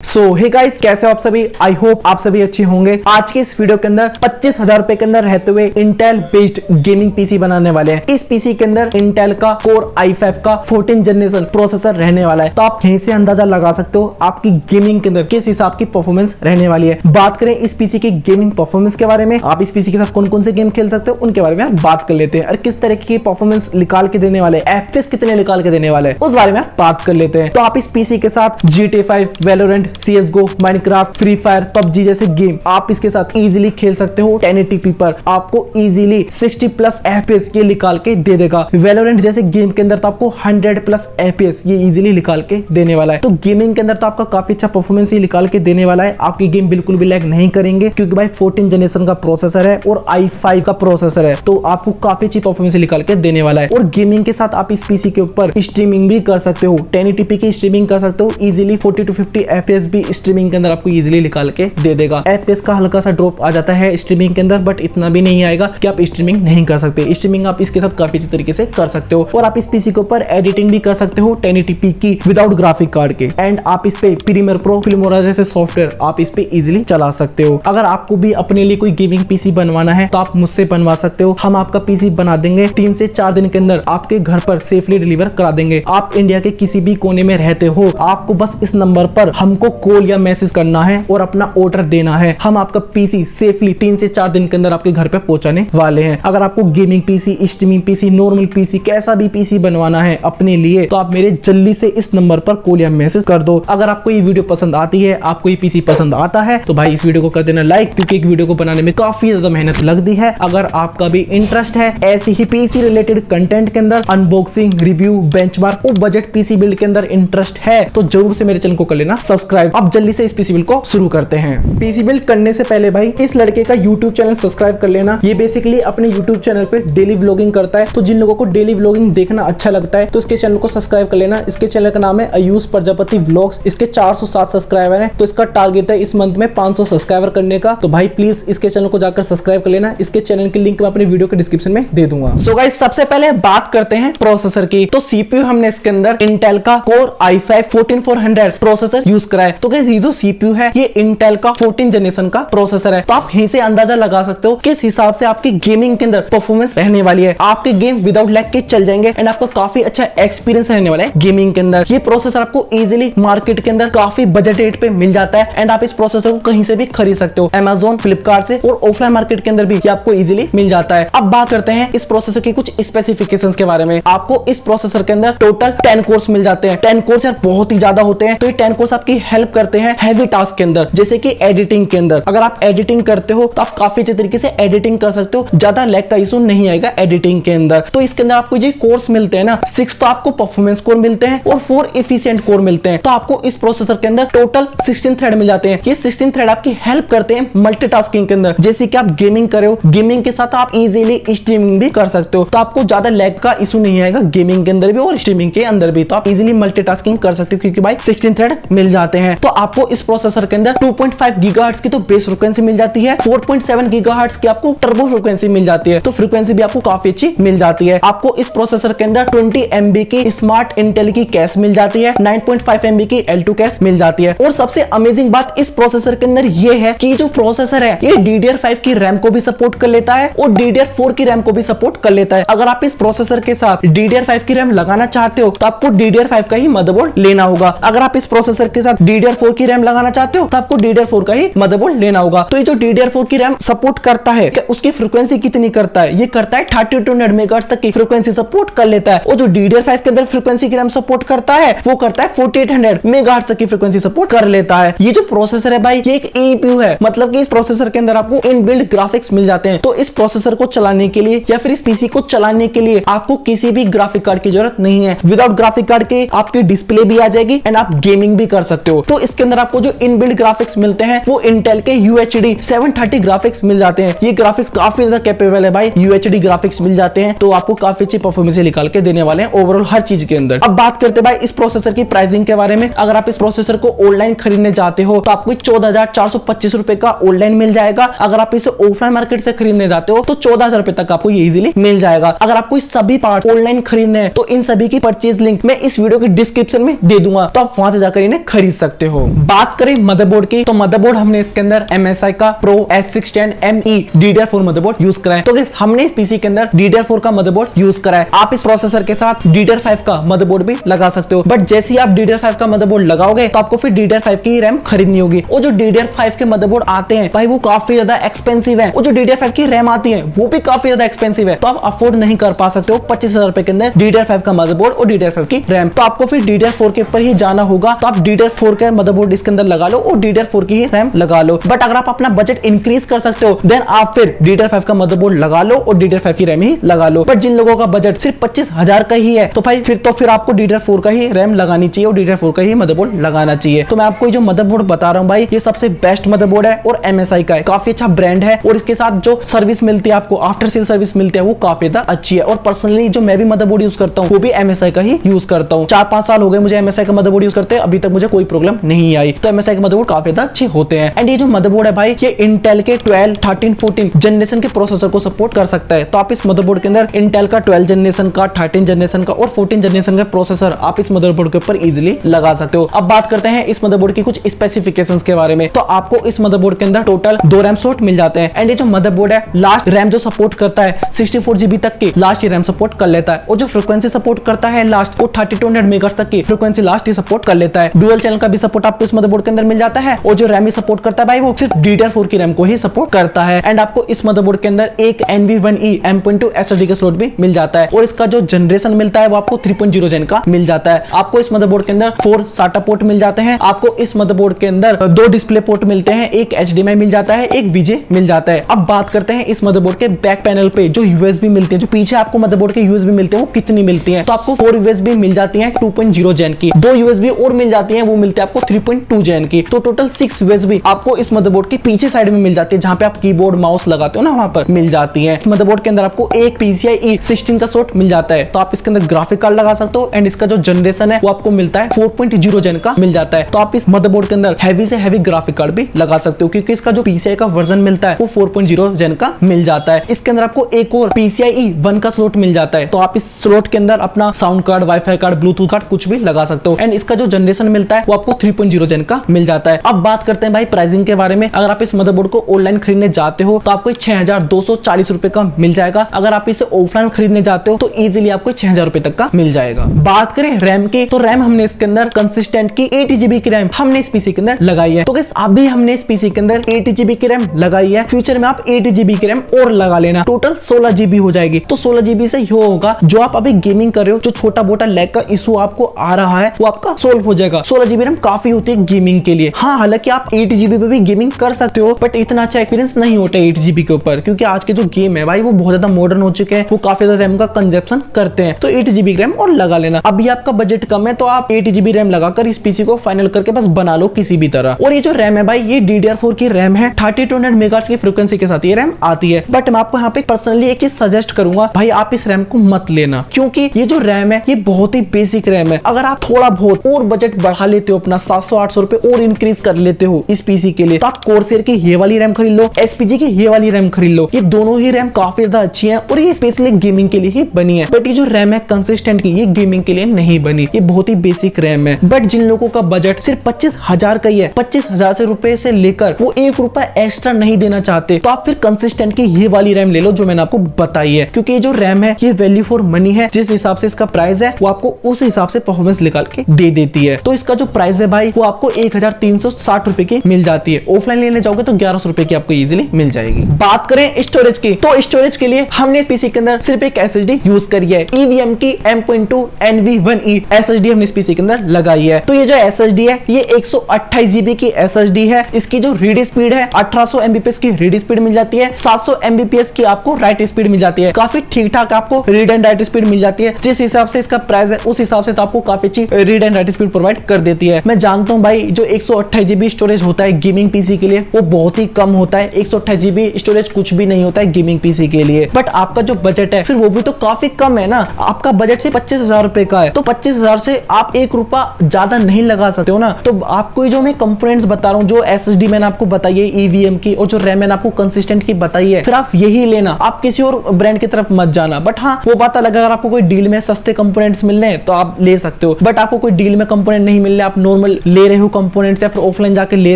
Hey guys, कैसे हो आप सभी। आई होप आप सभी अच्छे होंगे। आज की इस वीडियो के अंदर 25,000 रुपए के अंदर रहते हुए इंटेल बेस्ड गेमिंग पीसी बनाने वाले हैं। इस पीसी के अंदर इंटेल का कोर i5 का 14 जनरेशन प्रोसेसर रहने वाला है। तो आप यहीं से अंदाजा लगा सकते हो आपकी गेमिंग के अंदर किस हिसाब की परफॉर्मेंस रहने वाली है। बात करें इस पीसी की गेमिंग परफॉर्मेंस के बारे में, आप इस पीसी के साथ कौन कौन से गेम खेल सकते हो उनके बारे में बात कर लेते हैं। और किस तरह की परफॉर्मेंस निकाल के देने वाले, एफपीएस कितने निकाल के देने वाले उस बारे में बात कर लेते हैं। तो आप इस पीसी के साथ GTA 5, Valorant, CSGO, Minecraft, free fire, PUBG जैसे गेम आप इसके साथ इजीली खेल सकते हो। 1080p पर आपको इजीली 60+ FPS ये निकाल के दे देगा। वैलोरेंट जैसे गेम के अंदर तो आपको 100+ FPS ये इजीली निकाल के देने वाला है। तो गेमिंग के अंदर तो आपका काफी अच्छा परफॉर्मेंस ये निकाल के देने वाला है। आपकी गेम बिल्कुल भी लैग नहीं करेंगे क्योंकि भाई 14 जनरेशन का प्रोसेसर है और i5 का प्रोसेसर है, तो आपको काफी अच्छी परफॉर्मेंस निकाल के देने वाला है। और गेमिंग के साथ आप इस पीसी के ऊपर स्ट्रीमिंग भी कर सकते हो, 1080p की स्ट्रीमिंग कर सकते हो इजीली। 40 to 50 FPS भी स्ट्रीमिंग के अंदर आपको इजीली निकाल के दे देगा। FPS का हल्का सा ड्रॉप आ जाता है स्ट्रीमिंग के अंदर, बट इतना भी नहीं आएगा कि आप स्ट्रीमिंग नहीं कर सकते। स्ट्रीमिंग आप इसके साथ काफी अच्छे तरीके से कर सकते हो। और आप इस पीसी के ऊपर एडिटिंग भी कर सकते हो 1080p की विदाउट ग्राफिक कार्ड के। एंड आप इस पे प्रीमियर प्रो, फिल्मोरा जैसे सॉफ्टवेयर आप इस पे इजीली चला सकते हो। अगर आपको भी अपने लिए कोई गेमिंग पीसी बनवाना है तो आप मुझसे बनवा सकते हो। हम आपका पीसी बना देंगे 3 से 4 दिन के अंदर आपके घर पर सेफली डिलीवर करा देंगे। आप इंडिया के किसी भी कोने में रहते हो, आपको बस इस नंबर पर हमको कॉल या मैसेज करना है और अपना ऑर्डर देना है। हम आपका पीसी सेफली 3 से 4 दिन के अंदर आपके घर पे पहुंचाने वाले हैं। अगर आपको gaming PC, streaming PC, normal PC, कैसा भी पीसी बनवाना है अपने लिए, तो आप मेरे जल्दी से इस नंबर पर कॉल या मैसेज कर दो। अगर आपको ये वीडियो पसंद आती है, आपको ये पीसी पसंद आता है, तो भाई इस वीडियो को कर देना लाइक, क्योंकि एक वीडियो को बनाने में काफी ज्यादा मेहनत लगती है। अगर आपका भी इंटरेस्ट है ऐसी ही पीसी रिलेटेड कंटेंट के अंदर, अनबॉक्सिंग, रिव्यू, बेंचमार्क और बजट पीसी बिल्ड के अंदर इंटरेस्ट है, तो जरूर से मेरे चैनल को कर लेना सब्सक्राइब। अब जल्दी से इस पीसी बिल्ड को शुरू करते हैं। पीसी बिल्ड करने से पहले भाई इस लड़के का यूट्यूब चैनल सब्सक्राइब कर लेना। ये बेसिकली अपने यूट्यूब चैनल पे डेली व्लॉगिंग करता है, तो जिन लोगों को डेली व्लॉगिंग देखना अच्छा लगता है तो इसके चैनल को सब्सक्राइब कर लेना। इसके चैनल का नाम है आयुष प्रजापति व्लॉग्स। इसके 407 सब्सक्राइबर हैं, तो इसका टारगेट है इस मंथ में 500 सब्सक्राइबर करने का। तो भाई प्लीज इसके चैनल को जाकर सब्सक्राइब कर लेना। इसके चैनल की लिंक मैं अपने वीडियो के डिस्क्रिप्शन में दे दूंगा। सो गाइस, सबसे पहले बात करते हैं प्रोसेसर की। तो सीपीयू हमने इसके अंदर इंटेल का कोर i5 14400 प्रोसेसर यूज करा है। तो गाइस ये जो सीपीयू है ये इंटेल का 14 जनरेशन का प्रोसेसर है। तो आप यहीं से अंदाजा लगा सकते हो किस हिसाब से आपकी गेमिंग के अंदर परफॉर्मेंस रहने वाली है। आपके गेम विदाउट लैग के चल जाएंगे एंड आपको काफी अच्छा एक्सपीरियंस रहने वाला है गेमिंग के अंदर। ये प्रोसेसर आपको इजीली मार्केट के अंदर काफी बजट रेट पे मिल जाता है एंड आप इस प्रोसेसर को कहीं से भी खरीद सकते हो, Amazon, फ्लिपकार्ट से, और ऑफलाइन मार्केट के अंदर भी ये आपको इजीली मिल जाता है। अब बात करते हैं इस प्रोसेसर की कुछ स्पेसिफिकेशंस के बारे में। आपको इस प्रोसेसर के अंदर टोटल 10 कोर्स मिल जाते हैं। 10 कोर्स यार बहुत ही ज्यादा होते हैं, तो ये 10 कोर्स आपकी हेल्प करते हैं हैवी टास्क के अंदर, जैसे कि एडिटिंग के अंदर। अगर आप एडिटिंग करते हो तो आप काफी अच्छे तरीके से एडिटिंग कर सकते हो, ज्यादा लैग का इशू नहीं आएगा एडिटिंग के अंदर। तो इसके अंदर आपको जो कोर्स मिलते हैं ना, 6 तो आपको परफॉर्मेंस कोर मिलते हैं और 4 एफिशिएंट कोर मिलते हैं। तो आपको इस प्रोसेसर के अंदर टोटल 16 थ्रेड मिल जाते हैं। ये 16 थ्रेड आपकी हेल्प करते हैं मल्टीटास्किंग के अंदर, जैसे कि आप गेमिंग कर रहे हो, गेमिंग के साथ आप इजीली स्ट्रीमिंग भी कर सकते हो। तो आपको ज्यादा लैग का इशू नहीं आएगा गेमिंग के अंदर भी और स्ट्रीमिंग के अंदर भी। तो आप इजीली मल्टीटास्किंग कर सकते हो क्योंकि भाई 16 थ्रेड मिल जाते हैं। तो आपको इस प्रोसेसर के अंदर 2.5 गीगाहर्ट्ज की तो बेस फ्रीक्वेंसी मिल जाती है, 4.7 गीगाहर्ट्ज की आपको टर्बो फ्रीक्वेंसी मिल जाती है। तो फ्रीक्वेंसी भी आपको काफी अच्छी मिल जाती है। आपको इस प्रोसेसर के अंदर 20 MB की स्मार्ट इंटेल की कैश मिल जाती है, 9.5 MB की L2 कैश मिल जाती है। और सबसे अमेजिंग बात इस प्रोसेसर के अंदर ये है कि जो प्रोसेसर है ये DDR5 की रैम को भी सपोर्ट कर लेता है और DDR4 की रैम को भी सपोर्ट कर लेता है। अगर आप इस प्रोसेसर के साथ DDR5 की रैम लगाना चाहते हो तो आपको DDR5 का ही मदरबोर्ड लेना होगा। अगर आप इस प्रोसेसर के साथ DDR4 की रैम लगाना चाहते हो तो आपको DDR4 का ही मदरबोर्ड लेना होगा। तो ये जो DDR4 की रैम सपोर्ट करता है, उसकी फ्रीक्वेंसी कितनी करता है, ये करता है 3200 मेगाहर्ट्ज तक की फ्रीक्वेंसी सपोर्ट कर लेता है। और जो DDR5 के अंदर फ्रीक्वेंसी की रैम सपोर्ट करता है वो करता है 4800 मेगाहर्ट्ज तक की फ्रीक्वेंसी सपोर्ट कर लेता है। ये जो प्रोसेसर है भाई ये एक EPU है, मतलब कि इस प्रोसेसर के अंदर आपको इनबिल्ट ग्राफिक्स मिल जाते हैं। तो इस प्रोसेसर को चलाने के लिए या फिर इस पीसी को चलाने के लिए आपको किसी भी ग्राफिक कार्ड की जरूरत नहीं है। विदाउट ग्राफिक कार्ड के आपकी डिस्प्ले भी आ जाएगी एंड आप गेमिंग भी कर सकते हो। तो इसके अंदर आपको जो इनबिल्ट ग्राफिक्स मिलते हैं वो इंटेल के UHD 730 ग्राफिक्स मिल जाते हैं। ये ग्राफिक्स काफी ज्यादा कैपेबल है भाई, UHD ग्राफिक्स मिल जाते हैं तो आपको काफी अच्छी परफॉर्मेंस निकाल के देने वाले हैं ओवरऑल हर चीज के अंदर। अब बात करते हैं भाई इस प्रोसेसर की प्राइसिंग के बारे में। अगर आप इस प्रोसेसर को ऑनलाइन खरीदने जाते हो तो आपको 14,425 रुपए का ऑनलाइन मिल जाएगा। अगर आप इसे ऑफलाइन मार्केट से खरीदने जाते हो तो 14,000 रुपए तक आपको ये इजीली मिल जाएगा। अगर आपको इस सभी पार्ट ऑनलाइन खरीदने हैं तो इन सभी की परचेज लिंक मैं इस वीडियो के डिस्क्रिप्शन में दे दूंगा, तो आप वहां से जाकर इन्हें खरीद सकते सकते हो। बात करें मदरबोर्ड की, तो मदरबोर्ड हमने इसके अंदर MSI का Pro S610ME DDR4 motherboard use करा है। तो हमने इस पीसी के अंदर DDR4 का मदरबोर्ड यूज करा है। आप इस प्रोसेसर के साथ DDR5 का मदरबोर्ड भी लगा सकते हो, बट जैसे ही आप DDR5 का मदरबोर्ड लगाओगे तो आपको फिर DDR5 की रैम खरीदनी होगी। और जो DDR5 के मदरबोर्ड आते हैं भाई वो काफी ज्यादा एक्सपेंसिव है, और जो DDR5 की रैम आती है वो भी काफी ज्यादा एक्सपेंसिव है, तो आप अफोर्ड नहीं कर पा सकते हो 25,000 रुपए के अंदर DDR5 का मदरबोर्ड और DDR5 की रैम। तो आपको फिर DDR4 के ऊपर ही जाना होगा। तो आप DDR4 का मदरबोर्ड इसके अंदर लगा लो और DDR4 की ही रैम लगा लो। बट अगर आप अपना बजट इंक्रीज कर सकते हो देन आप फिर DDR5 का मदरबोर्ड लगा लो और DDR5 की रैम ही लगा लो। बट जिन लोगों का बजट सिर्फ 25,000 का ही है तो भाई फिर आपको DDR4 का ही रैम लगानी चाहिए और DDR4 का ही मदरबोर्ड लगाना चाहिए। तो मैं आपको जो मदरबोर्ड बता रहा हूं भाई ये सबसे बेस्ट मदरबोर्ड है और MSI का है, काफी अच्छा ब्रांड है, और इसके साथ जो सर्विस मिलती है आपको आफ्टर सेल सर्विस मिलती है वो काफी ज्यादा अच्छी है। और पर्सनली जो मैं भी मदरबोर्ड यूज करता हूँ वो भी MSI का ही यूज करता हूँ। 4-5 साल हो गए मुझे MSI का मदरबोर्ड यूज करते हैं, अभी तक मुझे कोई प्रॉब्लम नहीं आई। तो MSI के मदरबोर्ड काफी ज्यादा अच्छे होते हैं। एंड ये जो मदरबोर्ड है भाई ये इंटेल के 12, 13, 14 जनरेशन के प्रोसेसर को सपोर्ट कर सकता है। तो आप इस मदरबोर्ड के अंदर इंटेल का 12 जनरेशन का, 13 जनरेशन का और 14 जनरेशन का प्रोसेसर आप इस मदरबोर्ड के ऊपर इजीली लगा सकते हो। अब बात करते हैं इस मदरबोर्ड की कुछ स्पेसिफिकेशंस के बारे में। तो आपको इस मदरबोर्ड के अंदर टोटल 2 रैम स्लॉट मिल जाते हैं। एंड ये जो मदरबोर्ड है लास्ट रैम जो सपोर्ट करता है 64 GB तक की लास्ट रैम सपोर्ट कर लेता है, और जो फ्रीक्वेंसी सपोर्ट करता है लास्ट वो 3200 मेगाहर्ट्ज तक की फ्रीक्वेंसी लास्ट ही सपोर्ट कर लेता है। डुअल चैनल का भी सपोर्ट आपको इस मदरबोर्ड के अंदर मिल जाता है, और जो रैम ही सपोर्ट करता है भाई वो सिर्फ DDR4 की रैम को ही सपोर्ट करता है। एंड आपको इस मदरबोर्ड के अंदर एक NV1E M.2 SSD का स्लॉट भी मिल जाता है, और इसका जो जनरेशन मिलता है वो आपको 3.0 जेन का मिल जाता है। आपको इस मदरबोर्ड के अंदर 4 SATA पोर्ट मिल जाते हैं। आपको इस मदरबोर्ड के अंदर 2 डिस्प्ले पोर्ट मिलते हैं, एक HDMI मिल जाता है, एक VGA मिल जाता है। अब बात करते हैं इस मदरबोर्ड के बैक पैनल पे जो USB मिलती है, जो पीछे आपको मदरबोर्ड के USB मिलते हैं वो कितनी मिलती है। तो आपको 4 USB मिल जाती है 2.0 जेन की, 2 USB और मिल जाती है वो मिलती है आपको 3.2 जेन की। तो टोटल 6 USB आपको इस मदरबोर्ड के पीछे साइड में मिल जाती है, जहां पे आप कीबोर्ड माउस लगाते हो ना वहां पर मिल जाती है। इस मदरबोर्ड के अंदर आपको एक PCIe 16 का स्लॉट मिल जाता है, तो आप इसके अंदर ग्राफिक कार्ड लगा सकते हो। एंड इसका जो जनरेशन है वो आपको मिलता है 4.0 जेन का मिल जाता है। तो आप इस मदरबोर्ड के अंदर हैवी से हैवी ग्राफिक कार्ड भी लगा सकते हो, क्योंकि इसका जो PCI का वर्जन मिलता है वो 4.0 जेन का मिल जाता है। इसके अंदर आपको एक और PCIe 1 का स्लॉट मिल जाता है, तो आप इस स्लॉट के अंदर अपना sound card, wifi card, Bluetooth card कुछ भी लगा सकते हो। एंड इसका जो जनरेशन मिलता है वो आपको 3.0 जेन का मिल जाता है। अब बात करते हैं भाई प्राइसिंग के बारे में। अगर आप इस मदरबोर्ड को ऑनलाइन खरीदने जाते हो तो आपको 6,240 रुपए का मिल जाएगा। अगर आप इसे ऑफलाइन खरीदने जाते हो तो इजीली आपको 6,000 रुपए तक का मिल जाएगा। बात करें रैम की, तो रैम हमने इसके अंदर कंसिस्टेंट की 8 GB की रैम हमने इस पीसी के अंदर लगाई है। तो गाइस अभी हमने इस पीसी के अंदर 8 GB की रैम लगाई है, फ्यूचर में आप 8 GB की रैम और लगा लेना, टोटल 16 GB हो जाएगी। तो 16 GB से ये होगा जो आप अभी गेमिंग कर रहे हो, जो छोटा मोटा लैग का इशू आपको आ रहा है वो आपका सोल्व हो जाएगा। 16 GB रैम काफी होती है गेमिंग के लिए। हाँ, हालांकि आप 8 GB पे भी गेमिंग कर सकते हो, बट इतना अच्छा एक्सपीरियंस नहीं होता 8 GB के ऊपर, क्योंकि आज के जो गेम है भाई वो बहुत ज्यादा मॉडर्न हो चुके हैं, वो काफी ज्यादा रैम का कंजप्शन करते हैं। तो 8 GB रैम और लगा लेना। अभी आपका बजट कम है तो आप 8 GB रैम लगाकर इस पीसी को फाइनल करके बस बना लो किसी भी तरह। और ये जो रैम है भाई ये DDR4 की रैम है, 3200 मेगाहर्ट्ज की फ्रीक्वेंसी के साथ ये रैम आती है। बट मैं आपको यहाँ पे पर्सनली एक चीज सजेस्ट करूंगा, भाई आप इस रैम को मत लेना, क्योंकि ये जो रैम है ये बहुत ही बेसिक रैम है। अगर आप थोड़ा बहुत और बजट बढ़ा लेते हो, अपना 700-800 रुपए और इंक्रीज कर लेते हो इस पीसी के लिए, तो आप कोर्सेर की ये वाली रैम खरीद लो, SPG की ये वाली रैम खरीद लो। ये दोनों ही रैम काफी ज्यादा अच्छी है और ये स्पेशली गेमिंग के लिए ही बनी है। बट ये जो रैम है कंसिस्टेंट की, ये गेमिंग के लिए नहीं बनी, ये बहुत ही बेसिक रैम है। बट जिन लोगों का बजट सिर्फ 25,000 का ही है, 25,000 रुपए से लेकर वो 1 रुपया एक्स्ट्रा नहीं देना चाहते, तो आप फिर कंसिस्टेंट की ये वाली रैम ले लो जो मैंने आपको बताई है। क्योंकि ये जो रैम है ये वैल्यू फॉर मनी है, जिस हिसाब से इसका प्राइस है वो आपको उस हिसाब से परफॉर्मेंस निकाल के दे देती है। तो इसका जो प्राइस है भाई वो आपको 1,360 रुपए की मिल जाती है। ऑफलाइन लेने जाओगे तो 1100 रुपए की आपको इजीली मिल जाएगी। बात करें स्टोरेज की, तो स्टोरेज के लिए हमने इस पीसी के अंदर सिर्फ एक SSD यूज करी है, EVM की M.2 NV1E SSD हमने इस पीसी के अंदर लगाई है। तो ये जो SSD है ये 128 GB की SSD है। इसकी जो रीड स्पीड है 1800 Mbps की रीड स्पीड मिल जाती है, 700 Mbps की आपको राइट स्पीड मिल जाती है। काफी ठीक ठाक आपको रीड एंड राइट स्पीड मिल जाती है। जिस हिसाब से इसका प्राइस है उस हिसाब से तो आपको काफी अच्छी read and right speed provide कर देती है। मैं जानता हूं भाई जो 128 GB स्टोरेज होता है गेमिंग पीसी के लिए वो बहुत ही कम होता है, 128 GB स्टोरेज कुछ भी नहीं होता है गेमिंग पीसी के लिए। बट आपका जो बजट है फिर वो भी तो काफी कम है ना, आपका बजट से 25,000 रुपए का है, तो 25,000 से आप 1 रुपया ज्यादा नहीं लगा सकते हो ना। तो आपको जो मैं कंपोनेंट्स बता रहा हूँ, जो SSD मैंने आपको बताई है EVM की, और जो रैम मैंने आपको कंसिस्टेंट की बताई है, फिर आप यही लेना, आप किसी और ब्रांड की तरफ मत जाना। बट हाँ वो बात अलग, अगर आपको कोई डील में सस्ते कंपोनेंट्स मिल रहे हैं तो आप ले सकते हो, बट आपको कोई डील में कंपोनेंट नहीं मिल रहे, आप नॉर्मल नॉर्मल ले रहे हो कंपोनेंट्स या फिर ऑफलाइन जाके ले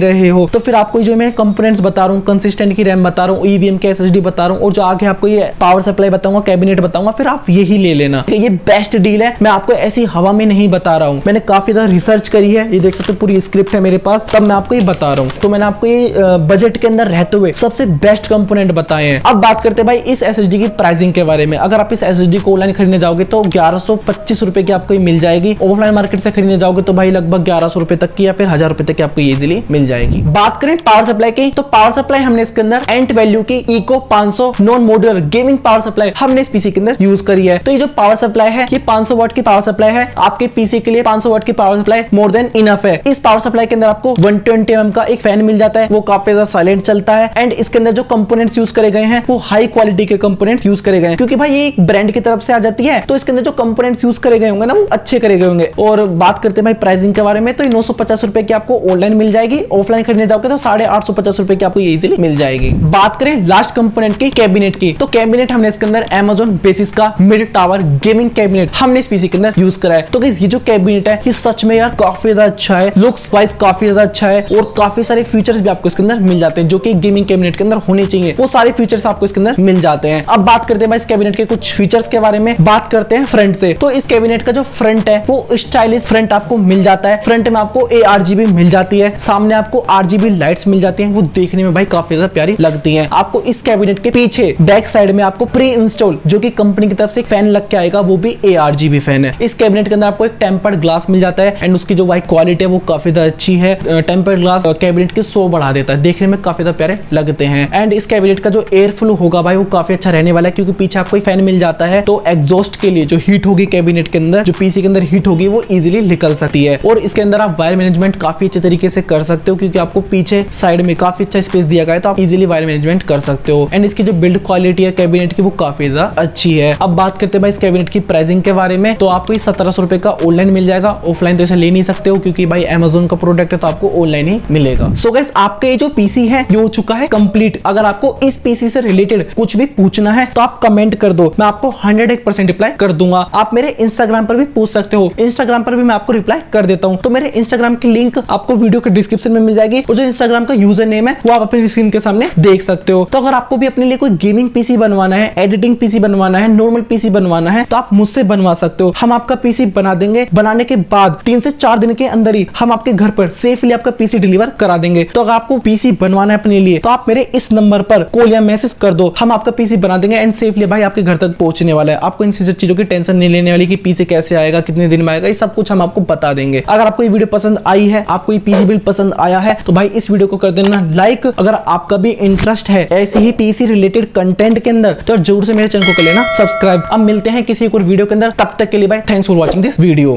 रहे हो, तो फिर आपको जो मैं कंपोनेंट्स बता रहा हूँ, कंसिस्टेंट की रैम बता रहा हूँ, ईवीएम के एसएसडी बता रहा हूँ और जो आगे आपको ये पावर सप्लाई बताऊंगा, कैबिनेट बताऊंगा, फिर आप यही ले लेना। ये बेस्ट डील है, मैं आपको ऐसी हवा में नहीं बता रहा हूँ, मैंने काफी ज्यादा रिसर्च करी है। ये देख सकते हो पूरी स्क्रिप्ट है मेरे पास, तब मैं आपको ये बता रहा हूँ। तो मैंने आपको ये बजट के अंदर रहते हुए सबसे बेस्ट कंपोनेंट बताए हैं। अब बात करते हैं भाई इस एसएसडी की प्राइसिंग के बारे में। अगर आप इस एसएसडी को ऑनलाइन खरीदने जाओगे तो 1125 रुपए की आपको मिल जाएगी। ऑफलाइन मार्केट से खरीदने जाओगे तो भाई लगभग 1100 रुपए तक की या फिर 1000 रुपए तक की आपको इजीली मिल जाएगी। बात करें पावर सप्लाई की, तो पावर सप्लाई हमने इसके अंदर एंट वैल्यू की eco 500 non modular gaming power supply हमने इस पीसी के अंदर यूज करी है। तो ये जो पावर सप्लाई है ये 500 वाट की पावर सप्लाई है। आपके पीसी के लिए 500 वाट की power supply more than enough है। इस पावर सप्लाई के अंदर आपको 120 mm का एक फैन मिल जाता है, वो काफी ज्यादा साइलेंट चलता है। एंड इसके अंदर जो कंपोनेंट्स यूज करे गए हैं वो हाई क्वालिटी के कंपोनेंट्स यूज करे गए हैं, क्योंकि भाई ये एक ब्रांड की तरफ से आ जाती है, तो इसके अंदर जो कंपोनेंट्स यूज करे गए होंगे ना वो अच्छे करे गए होंगे। और बात करते हैं भाई प्राइसिंग के बारे में, तो 950 रुपए की आपको ऑनलाइन मिल जाएगी। ऑफलाइन खरीदने जाओगे तो 850 रुपए की आपको इजीली मिल जाएगी। बात करें लास्ट कंपोनेंट की, कैबिनेट की, तो कैबिनेट हमने इसके अंदर Amazon बेसिस का मिड टावर गेमिंग कैबिनेट हमने इस पीसी के अंदर यूज करा है। तो गाइस ये जो कैबिनेट है ये सच में यार काफी ज्यादा अच्छा है, लुक्स वाइज काफी ज्यादा अच्छा है और काफी सारे फीचर्स भी आपको इसके अंदर मिल जाते हैं जो कि गेमिंग कैबिनेट के अंदर होने चाहिए। वो सारे फीचर्स आपको इसके अंदर मिल जाते हैं। अब बात करते हैं भाई इस कैबिनेट के कुछ फीचर्स के बारे में। बात करते हैं फ्रंट से, तो इस कैबिनेट का जो फ्रंट है वो स्टाइलिश फ्रंट आपको मिल जाता है। फ्रंट में आपको ARGB मिल जाती है, सामने आपको RGB लाइट्स मिल जाती हैं, वो देखने में भाई काफी ज्यादा प्यारी लगती हैं। आपको इस कैबिनेट के पीछे बैक साइड में आपको प्री इंस्टॉल जो कि कंपनी की तरफ से एक फैन लग के आएगा, वो भी ARGB फैन है। इस कैबिनेट के अंदर आपको एक टेम्पर्ड ग्लास मिल जाता है एंड उसकी जो वाइट क्वालिटी है वो काफी ज्यादा अच्छी है। टेम्पर्ड ग्लास कैबिनेट की शो बढ़ा देता है, देखने में काफी ज्यादा प्यारे लगते हैं। एंड इस कैबिनेट का जो एयर फ्लो होगा भाई वो काफी अच्छा रहने वाला है, क्योंकि पीछे आपको एक फैन मिल जाता है, तो एग्जॉस्ट के लिए जो हीट होगी कैबिनेट के अंदर, जो पीसी के अंदर हीट होगी वो इजीली निकल सकती है। और इसके अंदर आप वायर मैनेजमेंट काफी अच्छे तरीके से कर सकते हो, क्योंकि आपको पीछे साइड में काफी अच्छा स्पेस दिया गया है, तो आप इजीली वायर मैनेजमेंट कर सकते हो। एंड इसकी जो बिल्ड क्वालिटी है कैबिनेट की वो काफी ज्यादा अच्छी है। अब बात करते हैं भाई इस कैबिनेट की प्राइसिंग के बारे में, तो आपको 1700 रुपए का ऑनलाइन मिल जाएगा। ऑफलाइन तो इसे ले नहीं सकते हो, क्योंकि भाई Amazon का प्रोडक्ट है तो आपको ऑनलाइन ही मिलेगा। सो गाइस आपका ये जो पीसी है ये हो चुका है कंप्लीट। अगर आपको इस पीसी से रिलेटेड कुछ भी पूछना है तो आप कमेंट कर दो, मैं आपको 101% रिप्लाई कर दूंगा। आप मेरे इंस्टाग्राम पर भी पूछ सकते हो, इंस्टाग्राम पर भी मैं आपको रिप्लाई कर देता हूं। तो मेरे इंस्टाग्राम की लिंक आपको वीडियो के डिस्क्रिप्शन में मिल जाएगी और जो इंस्टाग्राम का यूजर नेम है वो आप अपनी स्क्रीन के सामने देख सकते हो। तो अगर आपको भी अपने लिए कोई गेमिंग पीसी बनवाना है, एडिटिंग पीसी बनवाना है, नॉर्मल पीसी बनवाना है, तो आप मुझसे बनवा सकते हो। हम आपका पीसी बना देंगे, बनाने के बाद 3 से 4 दिन के अंदर ही हम आपके घर पर सेफली आपका पीसी डिलीवर करा देंगे। तो अगर आपको पीसी बनवाना है अपने लिए तो आप मेरे इस नंबर पर कॉल या मैसेज कर दो, हम आपका पीसी बना देंगे एंड सेफली भाई आपके घर तक पहुंचने वाला है। आपको इन चीजों की टेंशन नहीं लेने वाली कि पीसी कैसे आएगा, कितने दिन में आएगा, ये सब कुछ हम आपको बता देंगे। अगर आपको ये वीडियो पसंद आई है, आपको ये पीसी बिल्ड पसंद आया है, तो भाई इस वीडियो को कर देना लाइक। अगर आपका भी इंटरेस्ट है ऐसे ही पीसी रिलेटेड कंटेंट के अंदर तो जरूर से मेरे चैनल को कर लेना सब्सक्राइब। अब मिलते हैं किसी और वीडियो के अंदर, तब तक के लिए भाई thanks for watching this video.